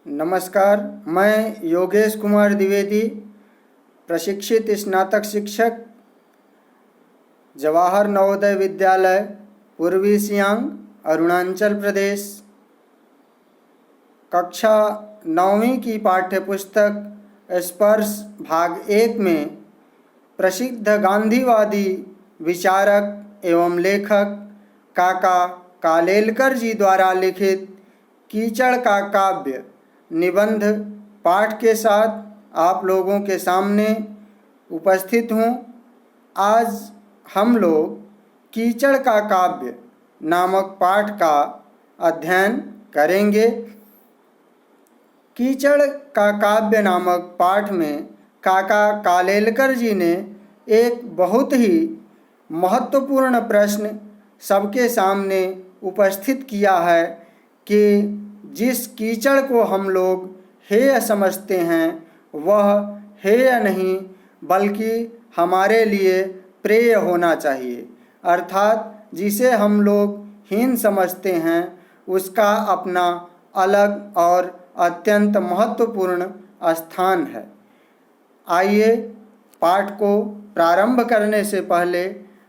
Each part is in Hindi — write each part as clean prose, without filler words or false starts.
नमस्कार, मैं योगेश कुमार द्विवेदी, प्रशिक्षित स्नातक शिक्षक, जवाहर नवोदय विद्यालय, पूर्वी सियांग, अरुणाचल प्रदेश। कक्षा 9वीं की पाठ्यपुस्तक स्पर्श भाग 1 में प्रसिद्ध गांधीवादी विचारक एवं लेखक काका कालेलकर जी द्वारा लिखित कीचड़ का काव्य निबंध पाठ के साथ आप लोगों के सामने उपस्थित हूँ। आज हम लोग कीचड़ का काव्य नामक पाठ का अध्ययन करेंगे। कीचड़ का काव्य नामक पाठ में काका कालेलकर जी ने एक बहुत ही महत्वपूर्ण प्रश्न सबके सामने उपस्थित किया है कि जिस कीचड़ को हम लोग हेय समझते हैं वह हेय नहीं बल्कि हमारे लिए प्रेय होना चाहिए, अर्थात जिसे हम लोग हीन समझते हैं उसका अपना अलग और अत्यंत महत्वपूर्ण स्थान है। आइए पाठ को प्रारंभ करने से पहले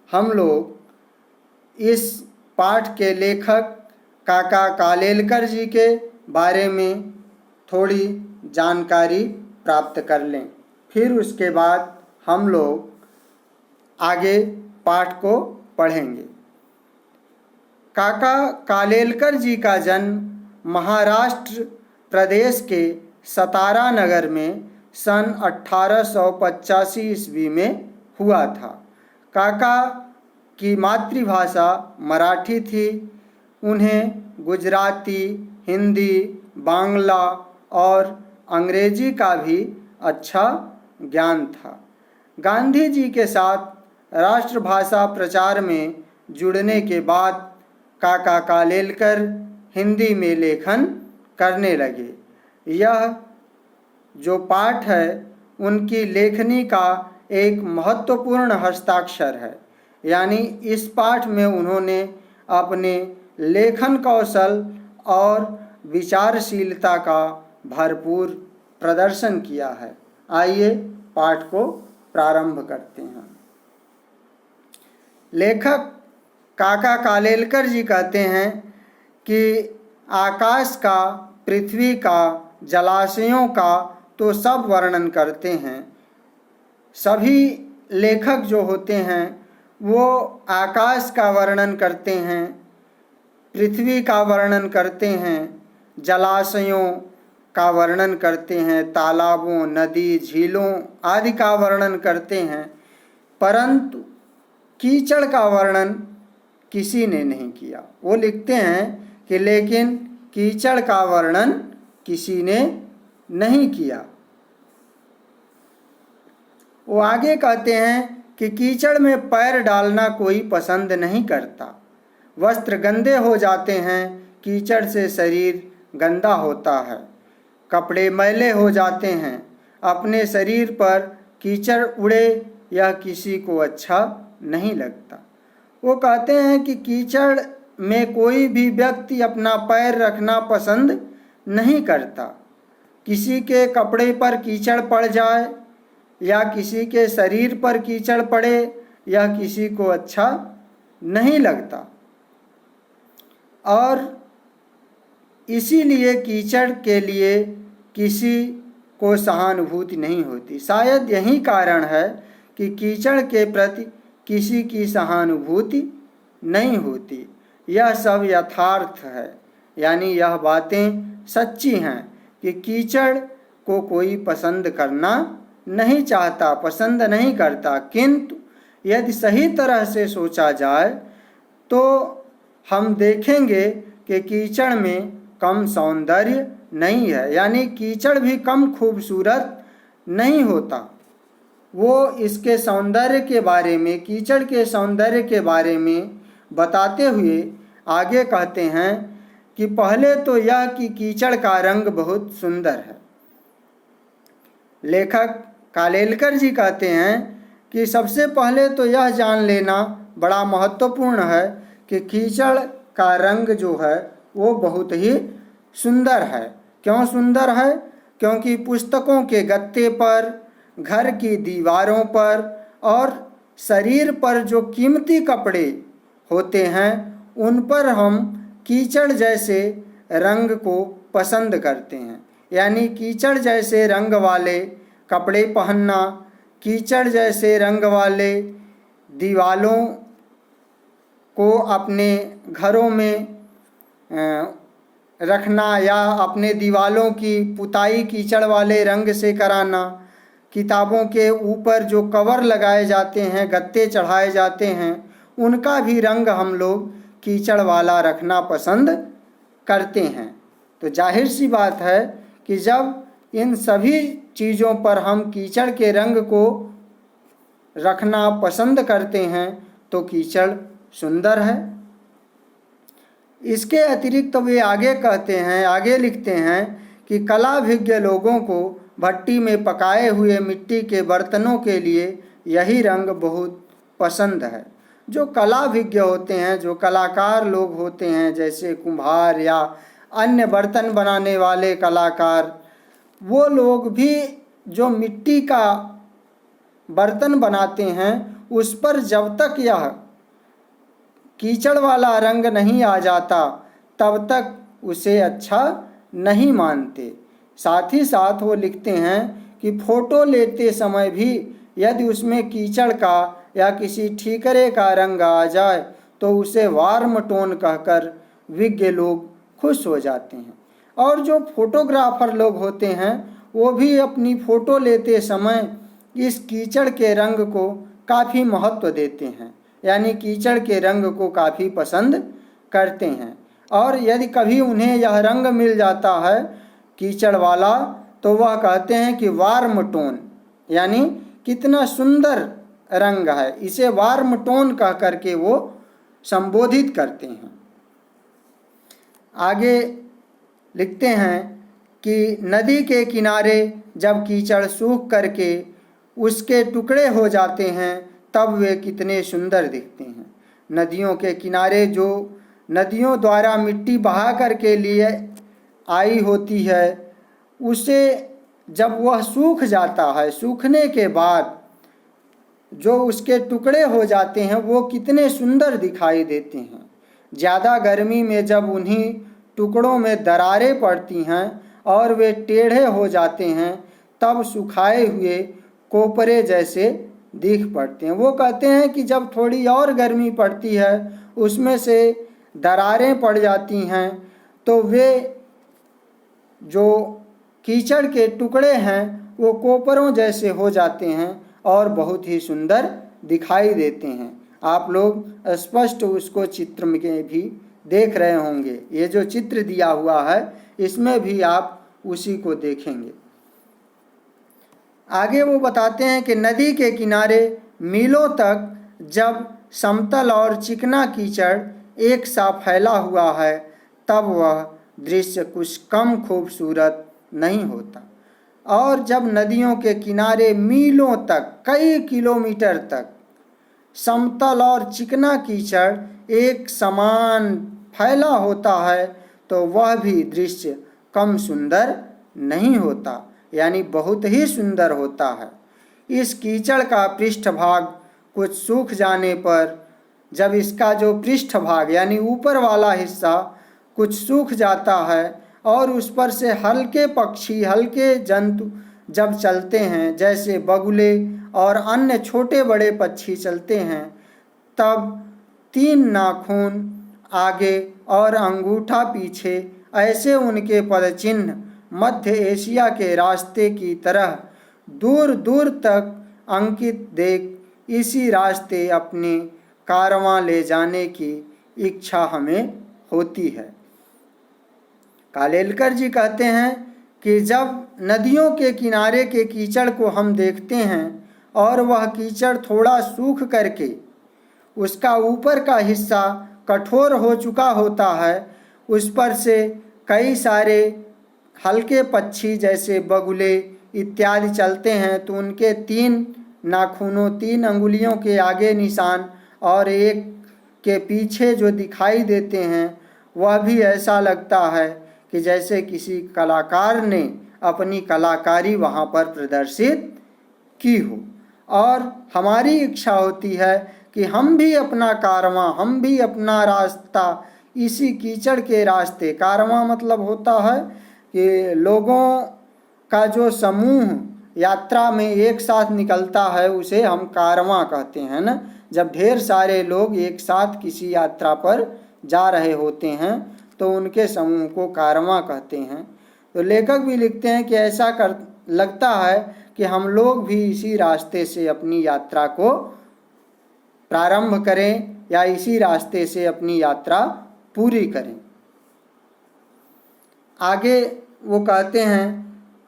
हम लोग इस पाठ के लेखक काका कालेलकर जी के बारे में थोड़ी जानकारी प्राप्त कर लें, फिर उसके बाद हम लोग आगे पाठ को पढ़ेंगे। काका कालेलकर जी का जन्म महाराष्ट्र प्रदेश के सतारा नगर में सन 1885 ईस्वी में हुआ था। काका की मातृभाषा मराठी थी। उन्हें गुजराती, हिंदी, बांग्ला और अंग्रेजी का भी अच्छा ज्ञान था। गांधी जी के साथ राष्ट्रभाषा प्रचार में जुड़ने के बाद काका कालेलकर हिंदी में लेखन करने लगे। यह जो पाठ है उनकी लेखनी का एक महत्वपूर्ण हस्ताक्षर है, यानी इस पाठ में उन्होंने अपने लेखन कौशल और विचारशीलता का भरपूर प्रदर्शन किया है। आइए पाठ को प्रारंभ करते हैं। लेखक काका कालेलकर जी कहते हैं कि आकाश का, पृथ्वी का, जलाशयों का तो सब वर्णन करते हैं। सभी लेखक जो होते हैं वो आकाश का वर्णन करते हैं, पृथ्वी का वर्णन करते हैं, जलाशयों का वर्णन करते हैं, तालाबों, नदी, झीलों आदि का वर्णन करते हैं, परंतु कीचड़ का वर्णन किसी ने नहीं किया। वो लिखते हैं कि लेकिन कीचड़ का वर्णन किसी ने नहीं किया। वो आगे कहते हैं कि कीचड़ में पैर डालना कोई पसंद नहीं करता। वस्त्र गंदे हो जाते हैं, कीचड़ से शरीर गंदा होता है। कपड़े मैले हो जाते हैं, अपने शरीर पर कीचड़ उड़े यह किसी को अच्छा नहीं लगता। वो कहते हैं कि कीचड़ में कोई भी व्यक्ति अपना पैर रखना पसंद नहीं करता। किसी के कपड़े पर कीचड़ पड़ जाए या किसी के शरीर पर कीचड़ पड़े यह किसी को अच्छा नहीं लगता, और इसीलिए कीचड़ के लिए किसी को सहानुभूति नहीं होती। शायद यही कारण है कि कीचड़ के प्रति किसी की सहानुभूति नहीं होती। यह सब यथार्थ है, यानी यह बातें सच्ची हैं कि कीचड़ को कोई पसंद करना नहीं चाहता, पसंद नहीं करता। किंतु यदि सही तरह से सोचा जाए तो हम देखेंगे कि कीचड़ में कम सौंदर्य नहीं है, यानी कीचड़ भी कम खूबसूरत नहीं होता। वो इसके सौंदर्य के बारे में, कीचड़ के सौंदर्य के बारे में बताते हुए आगे कहते हैं कि पहले तो यह कि कीचड़ का रंग बहुत सुंदर है। लेखक कालेलकर जी कहते हैं कि सबसे पहले तो यह जान लेना बड़ा महत्वपूर्ण है कि कीचड़ का रंग जो है वो बहुत ही सुंदर है। क्यों सुंदर है? क्योंकि पुस्तकों के गत्ते पर, घर की दीवारों पर और शरीर पर जो कीमती कपड़े होते हैं उन पर हम कीचड़ जैसे रंग को पसंद करते हैं। यानी कीचड़ जैसे रंग वाले कपड़े पहनना, कीचड़ जैसे रंग वाले दीवालों को अपने घरों में रखना या अपने दीवालों की पुताई कीचड़ वाले रंग से कराना, किताबों के ऊपर जो कवर लगाए जाते हैं, गत्ते चढ़ाए जाते हैं, उनका भी रंग हम लोग कीचड़ वाला रखना पसंद करते हैं। तो जाहिर सी बात है कि जब इन सभी चीज़ों पर हम कीचड़ के रंग को रखना पसंद करते हैं तो कीचड़ सुंदर है। इसके अतिरिक्त तो वे आगे कहते हैं, आगे लिखते हैं कि कलाभिज्ञ लोगों को भट्टी में पकाए हुए मिट्टी के बर्तनों के लिए यही रंग बहुत पसंद है। जो कलाभिज्ञ होते हैं, जो कलाकार लोग होते हैं, जैसे कुम्हार या अन्य बर्तन बनाने वाले कलाकार, वो लोग भी जो मिट्टी का बर्तन बनाते हैं उस पर जब तक यह कीचड़ वाला रंग नहीं आ जाता तब तक उसे अच्छा नहीं मानते। साथ ही साथ वो लिखते हैं कि फ़ोटो लेते समय भी यदि उसमें कीचड़ का या किसी ठीकरे का रंग आ जाए तो उसे वार्म टोन कहकर विज्ञ लोग खुश हो जाते हैं। और जो फोटोग्राफर लोग होते हैं वो भी अपनी फ़ोटो लेते समय इस कीचड़ के रंग को काफ़ी महत्व देते हैं, यानी कीचड़ के रंग को काफ़ी पसंद करते हैं। और यदि कभी उन्हें यह रंग मिल जाता है कीचड़ वाला तो वह कहते हैं कि वार्म टोन, यानी कितना सुंदर रंग है, इसे वार्म टोन कह करके वो संबोधित करते हैं। आगे लिखते हैं कि नदी के किनारे जब कीचड़ सूख करके उसके टुकड़े हो जाते हैं तब वे कितने सुंदर दिखते हैं। नदियों के किनारे जो नदियों द्वारा मिट्टी बहा करके लिए आई होती है, उसे जब वह सूख जाता है, सूखने के बाद जो उसके टुकड़े हो जाते हैं वो कितने सुंदर दिखाई देते हैं। ज़्यादा गर्मी में जब उन्हीं टुकड़ों में दरारें पड़ती हैं और वे टेढ़े हो जाते हैं तब सुखाए हुए कोपरे जैसे दिख पड़ते हैं। वो कहते हैं कि जब थोड़ी और गर्मी पड़ती है, उसमें से दरारें पड़ जाती हैं तो वे जो कीचड़ के टुकड़े हैं वो कोपरों जैसे हो जाते हैं और बहुत ही सुंदर दिखाई देते हैं। आप लोग स्पष्ट उसको चित्र में भी देख रहे होंगे। ये जो चित्र दिया हुआ है इसमें भी आप उसी को देखेंगे। आगे वो बताते हैं कि नदी के किनारे मीलों तक जब समतल और चिकना कीचड़ एक सा फैला हुआ है तब वह दृश्य कुछ कम खूबसूरत नहीं होता। और जब नदियों के किनारे मीलों तक, कई किलोमीटर तक समतल और चिकना कीचड़ एक समान फैला होता है तो वह भी दृश्य कम सुंदर नहीं होता, यानी बहुत ही सुंदर होता है। इस कीचड़ का पृष्ठभाग कुछ सूख जाने पर, जब इसका जो पृष्ठभाग यानी ऊपर वाला हिस्सा कुछ सूख जाता है और उस पर से हल्के पक्षी, हल्के जंतु जब चलते हैं, जैसे बगुले और अन्य छोटे बड़े पक्षी चलते हैं, तब 3 नाखून आगे और अंगूठा पीछे ऐसे उनके पदचिन्ह मध्य एशिया के रास्ते की तरह दूर दूर तक अंकित देख इसी रास्ते अपने कारवां ले जाने की इच्छा हमें होती है। कालेलकर जी कहते हैं कि जब नदियों के किनारे के कीचड़ को हम देखते हैं और वह कीचड़ थोड़ा सूख करके उसका ऊपर का हिस्सा कठोर हो चुका होता है, उस पर से कई सारे हल्के पक्षी जैसे बगुले इत्यादि चलते हैं तो उनके 3 नाखूनों, 3 अंगुलियों के आगे निशान और एक के पीछे जो दिखाई देते हैं वह भी ऐसा लगता है कि जैसे किसी कलाकार ने अपनी कलाकारी वहाँ पर प्रदर्शित की हो। और हमारी इच्छा होती है कि हम भी अपना कारवां, हम भी अपना रास्ता इसी कीचड़ के रास्ते, कारवां मतलब होता है कि लोगों का जो समूह यात्रा में एक साथ निकलता है उसे हम कारवां कहते हैं ना। जब ढेर सारे लोग एक साथ किसी यात्रा पर जा रहे होते हैं तो उनके समूह को कारवां कहते हैं। तो लेखक भी लिखते हैं कि ऐसा लगता है कि हम लोग भी इसी रास्ते से अपनी यात्रा को प्रारंभ करें या इसी रास्ते से अपनी यात्रा पूरी करें। आगे वो कहते हैं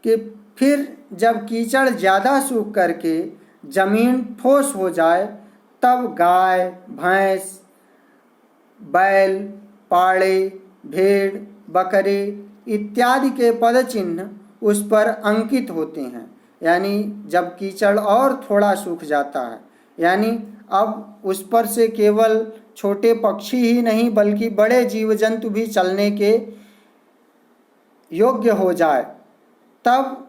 कि फिर जब कीचड़ ज़्यादा सूख करके जमीन ठोस हो जाए तब गाय, भैंस, बैल, पाड़े, भेड़, बकरे इत्यादि के पद चिन्ह उस पर अंकित होते हैं। यानी जब कीचड़ और थोड़ा सूख जाता है, यानी अब उस पर से केवल छोटे पक्षी ही नहीं बल्कि बड़े जीव जंतु भी चलने के योग्य हो जाए, तब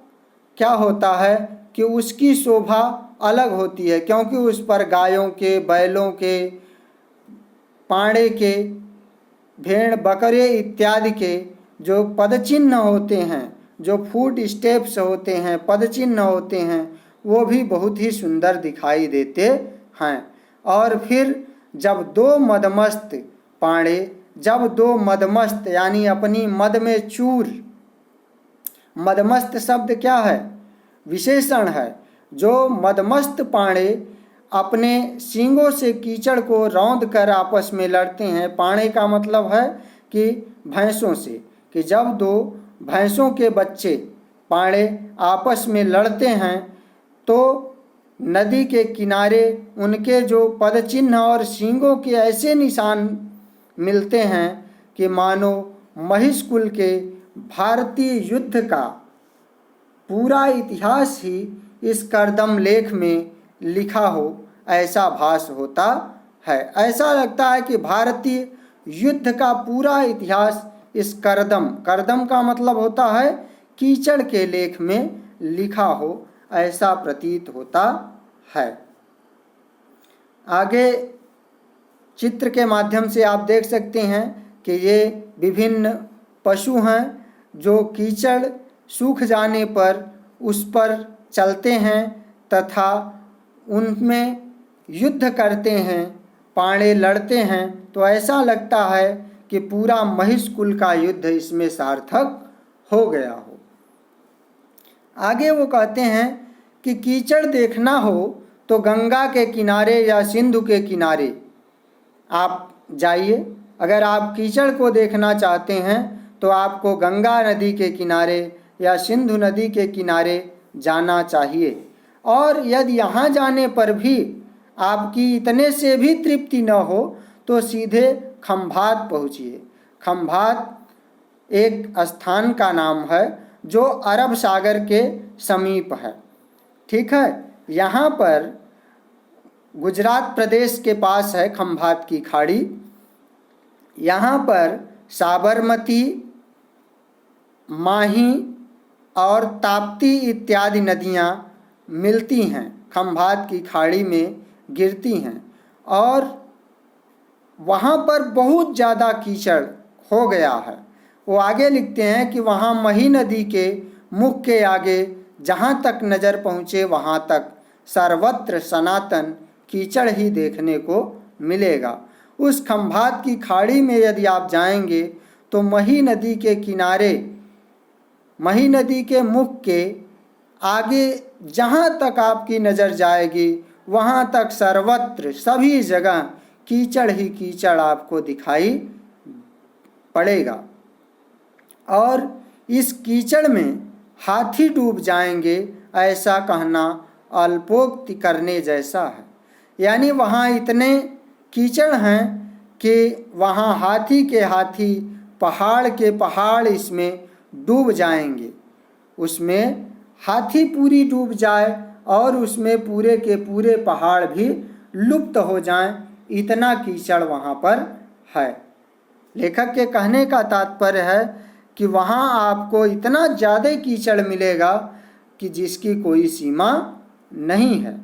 क्या होता है कि उसकी शोभा अलग होती है, क्योंकि उस पर गायों के, बैलों के, पाड़े के, भेड़, बकरे इत्यादि के जो पदचिन्ह होते हैं, जो फुट स्टेप्स होते हैं, पदचिन्ह होते हैं, वो भी बहुत ही सुंदर दिखाई देते हैं। और फिर जब दो मदमस्त पाड़े, जब दो मदमस्त यानी अपनी मद में चूर, मदमस्त शब्द क्या है? विशेषण है। जो मदमस्त पाड़े अपने सींगों से कीचड़ को रौंद कर आपस में लड़ते हैं। पाड़े का मतलब है कि भैंसों से, कि जब दो भैंसों के बच्चे पाड़े आपस में लड़ते हैं तो नदी के किनारे उनके जो पदचिन्ह और सींगों के ऐसे निशान मिलते हैं कि मानो महिषकुल के भारतीय युद्ध का पूरा इतिहास ही इस करदम लेख में लिखा हो, ऐसा भास होता है। ऐसा लगता है कि भारतीय युद्ध का पूरा इतिहास इस करदम, करदम का मतलब होता है कीचड़ के लेख में लिखा हो, ऐसा प्रतीत होता है। आगे चित्र के माध्यम से आप देख सकते हैं कि ये विभिन्न पशु हैं जो कीचड़ सूख जाने पर उस पर चलते हैं तथा उनमें युद्ध करते हैं, पाड़े लड़ते हैं। तो ऐसा लगता है कि पूरा महिषकुल का युद्ध इसमें सार्थक हो गया हो। आगे वो कहते हैं कि कीचड़ देखना हो तो गंगा के किनारे या सिंधु के किनारे आप जाइए। अगर आप कीचड़ को देखना चाहते हैं तो आपको गंगा नदी के किनारे या सिंधु नदी के किनारे जाना चाहिए। और यदि यहाँ जाने पर भी आपकी इतने से भी तृप्ति न हो तो सीधे खंभात पहुँचिए। खंभात एक स्थान का नाम है जो अरब सागर के समीप है। ठीक है, यहाँ पर गुजरात प्रदेश के पास है खंभात की खाड़ी। यहाँ पर साबरमती, माही और ताप्ती इत्यादि नदियाँ मिलती हैं, खंभात की खाड़ी में गिरती हैं। और वहाँ पर बहुत ज़्यादा कीचड़ हो गया है। वो आगे लिखते हैं कि वहाँ मही नदी के मुख के आगे जहाँ तक नज़र पहुँचे वहाँ तक सर्वत्र सनातन कीचड़ ही देखने को मिलेगा। उस खंभात की खाड़ी में यदि आप जाएंगे तो मही नदी के किनारे, मही नदी के मुख के आगे जहाँ तक आपकी नज़र जाएगी वहाँ तक सर्वत्र सभी जगह कीचड़ ही कीचड़ आपको दिखाई पड़ेगा। और इस कीचड़ में हाथी डूब जाएंगे ऐसा कहना अल्पोक्ति करने जैसा है। यानी वहाँ इतने कीचड़ हैं कि वहाँ हाथी के हाथी, पहाड़ के पहाड़ इसमें डूब जाएंगे। उसमें हाथी पूरी डूब जाए और उसमें पूरे के पूरे पहाड़ भी लुप्त हो जाएं, इतना कीचड़ वहाँ पर है। लेखक के कहने का तात्पर्य है कि वहाँ आपको इतना ज़्यादा कीचड़ मिलेगा कि जिसकी कोई सीमा नहीं है।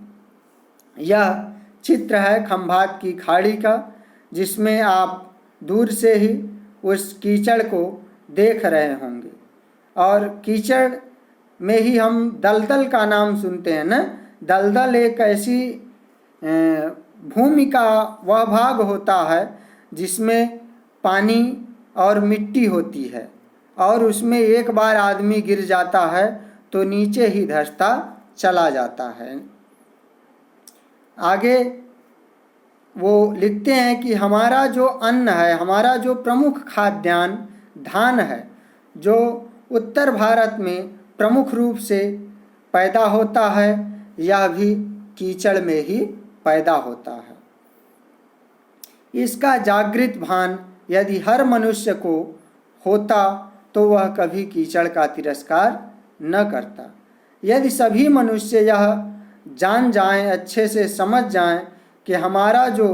यह चित्र है खंभात की खाड़ी का, जिसमें आप दूर से ही उस कीचड़ को देख रहे होंगे। और कीचड़ में ही हम दलदल का नाम सुनते हैं ना। दलदल एक ऐसी भूमि का वह भाग होता है जिसमें पानी और मिट्टी होती है, और उसमें एक बार आदमी गिर जाता है तो नीचे ही धंसता चला जाता है। आगे वो लिखते हैं कि हमारा जो अन्न है, हमारा जो प्रमुख खाद्यान्न धान है, जो उत्तर भारत में प्रमुख रूप से पैदा होता है, यह भी कीचड़ में ही पैदा होता है। इसका जागृत भान यदि हर मनुष्य को होता तो वह कभी कीचड़ का तिरस्कार न करता। यदि सभी मनुष्य यह जान जाएं, अच्छे से समझ जाएं कि हमारा जो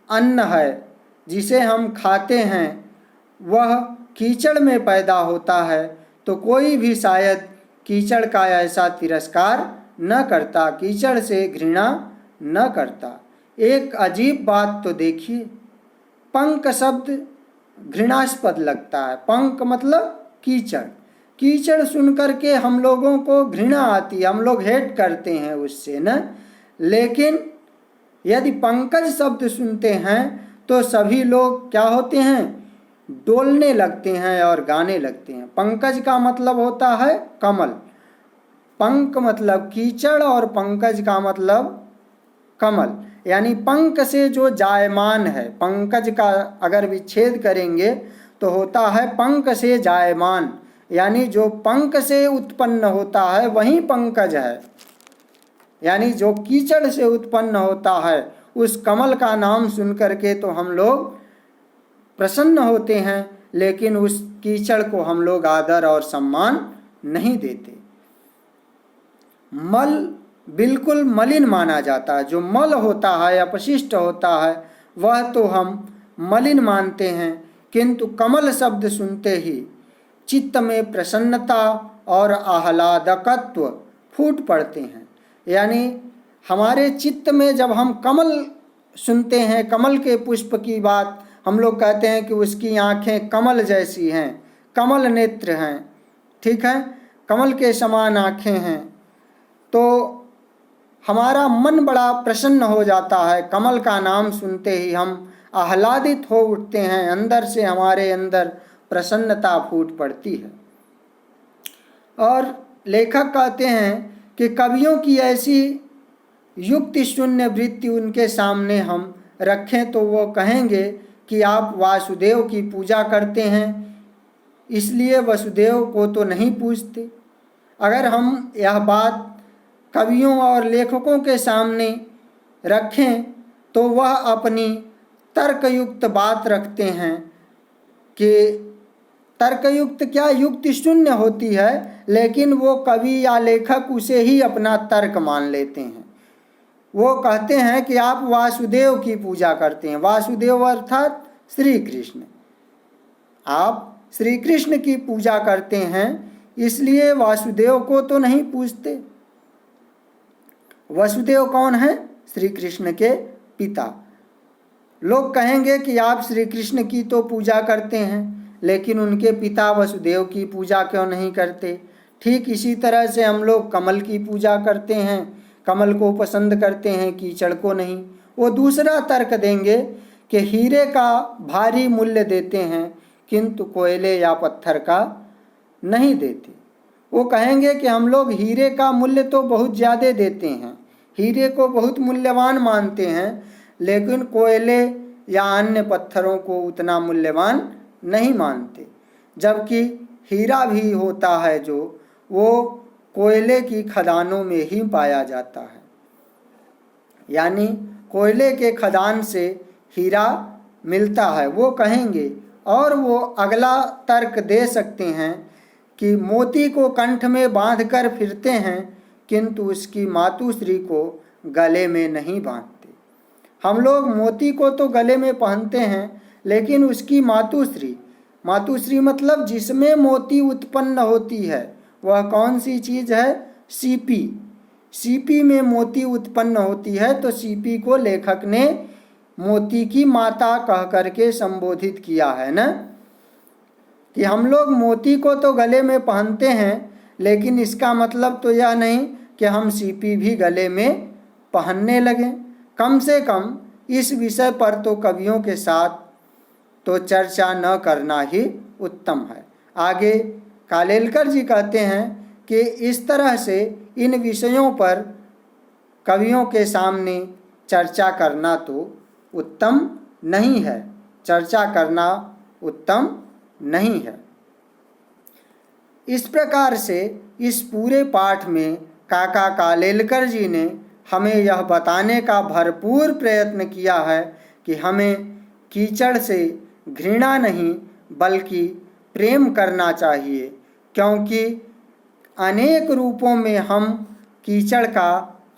अन्न है जिसे हम खाते हैं वह कीचड़ में पैदा होता है, तो कोई भी शायद कीचड़ का ऐसा तिरस्कार न करता, कीचड़ से घृणा न करता। एक अजीब बात तो देखिए, पंक शब्द घृणास्पद लगता है। पंक मतलब कीचड़। कीचड़ सुनकर के हम लोगों को घृणा आती है, हम लोग हेट करते हैं उससे न। लेकिन यदि पंकज शब्द सुनते हैं तो सभी लोग क्या होते हैं, डोलने लगते हैं और गाने लगते हैं। पंकज का मतलब होता है कमल, पंक मतलब कीचड़ और पंकज का मतलब कमल, यानी पंक से जो जायमान है। पंकज का अगर विच्छेद करेंगे तो होता है पंक से जायमान, यानी जो पंक से उत्पन्न होता है वही पंकज है। यानी जो कीचड़ से उत्पन्न होता है उस कमल का नाम सुन करके तो हम लोग प्रसन्न होते हैं, लेकिन उस कीचड़ को हम लोग आदर और सम्मान नहीं देते। मल बिल्कुल मलिन माना जाता है। जो मल होता है, अपशिष्ट होता है, वह तो हम मलिन मानते हैं, किंतु कमल शब्द सुनते ही चित्त में प्रसन्नता और आह्लादकत्व फूट पड़ते हैं। यानी हमारे चित्त में जब हम कमल सुनते हैं, कमल के पुष्प की बात, हम लोग कहते हैं कि उसकी आँखें कमल जैसी हैं, कमल नेत्र हैं, ठीक है, कमल के समान आँखें हैं, तो हमारा मन बड़ा प्रसन्न हो जाता है। कमल का नाम सुनते ही हम आह्लादित हो उठते हैं, अंदर से हमारे अंदर प्रसन्नता फूट पड़ती है। और लेखक कहते हैं कि कवियों की ऐसी युक्ति शून्य वृत्ति उनके सामने हम रखें तो वो कहेंगे कि आप वासुदेव की पूजा करते हैं, इसलिए वसुदेव को तो नहीं पूजते। अगर हम यह बात कवियों और लेखकों के सामने रखें तो वह अपनी तर्कयुक्त बात रखते हैं कि तर्कयुक्त क्या, युक्ति शून्य होती है, लेकिन वो कवि या लेखक उसे ही अपना तर्क मान लेते हैं। वो कहते हैं कि आप वासुदेव की पूजा करते हैं। वासुदेव अर्थात श्री कृष्ण। आप श्री कृष्ण की पूजा करते हैं, इसलिए वासुदेव को तो नहीं पूजते। वसुदेव कौन है? श्री कृष्ण के पिता। लोग कहेंगे कि आप श्री कृष्ण की तो पूजा करते हैं, लेकिन उनके पिता वसुदेव की पूजा क्यों नहीं करते? ठीक इसी तरह से हम लोग कमल की पूजा करते हैं, कमल को पसंद करते हैं, कीचड़ को नहीं। वो दूसरा तर्क देंगे कि हीरे का भारी मूल्य देते हैं, किंतु कोयले या पत्थर का नहीं देते। वो कहेंगे कि हम लोग हीरे का मूल्य तो बहुत ज़्यादा देते हैं, हीरे को बहुत मूल्यवान मानते हैं, लेकिन कोयले या अन्य पत्थरों को उतना मूल्यवान नहीं मानते। जबकि हीरा भी होता है जो वो कोयले की खदानों में ही पाया जाता है, यानी कोयले के खदान से हीरा मिलता है। वो कहेंगे, और वो अगला तर्क दे सकते हैं कि मोती को कंठ में बांध कर फिरते हैं, किंतु उसकी मातुश्री को गले में नहीं बांधते। हम लोग मोती को तो गले में पहनते हैं, लेकिन उसकी मातुश्री मातुश्री मतलब जिसमें मोती उत्पन्न होती है, वह कौन सी चीज़ है? सीपी। सीपी में मोती उत्पन्न होती है, तो सीपी को लेखक ने मोती की माता कह करके संबोधित किया है ना, कि हम लोग मोती को तो गले में पहनते हैं, लेकिन इसका मतलब तो यह नहीं कि हम सीपी भी गले में पहनने लगें। कम से कम इस विषय पर तो कवियों के साथ तो चर्चा न करना ही उत्तम है। आगे कालेलकर जी कहते हैं कि इस तरह से इन विषयों पर कवियों के सामने चर्चा करना तो उत्तम नहीं है, चर्चा करना उत्तम नहीं है। इस प्रकार से इस पूरे पाठ में काका कालेलकर जी ने हमें यह बताने का भरपूर प्रयत्न किया है कि हमें कीचड़ से घृणा नहीं बल्कि प्रेम करना चाहिए, क्योंकि अनेक रूपों में हम कीचड़ का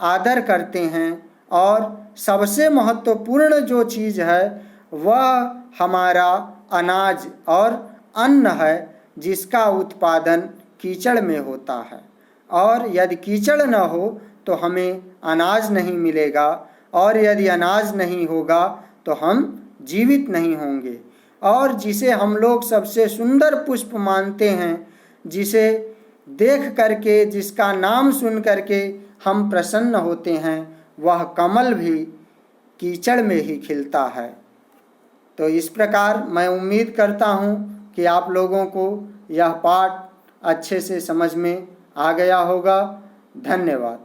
आदर करते हैं और सबसे महत्वपूर्ण जो चीज़ है वह हमारा अनाज और अन्न है, जिसका उत्पादन कीचड़ में होता है। और यदि कीचड़ न हो तो हमें अनाज नहीं मिलेगा, और यदि अनाज नहीं होगा तो हम जीवित नहीं होंगे। और जिसे हम लोग सबसे सुंदर पुष्प मानते हैं, जिसे देख करके, जिसका नाम सुन करके हम प्रसन्न होते हैं, वह कमल भी कीचड़ में ही खिलता है। तो इस प्रकार मैं उम्मीद करता हूँ कि आप लोगों को यह पाठ अच्छे से समझ में आ गया होगा। धन्यवाद।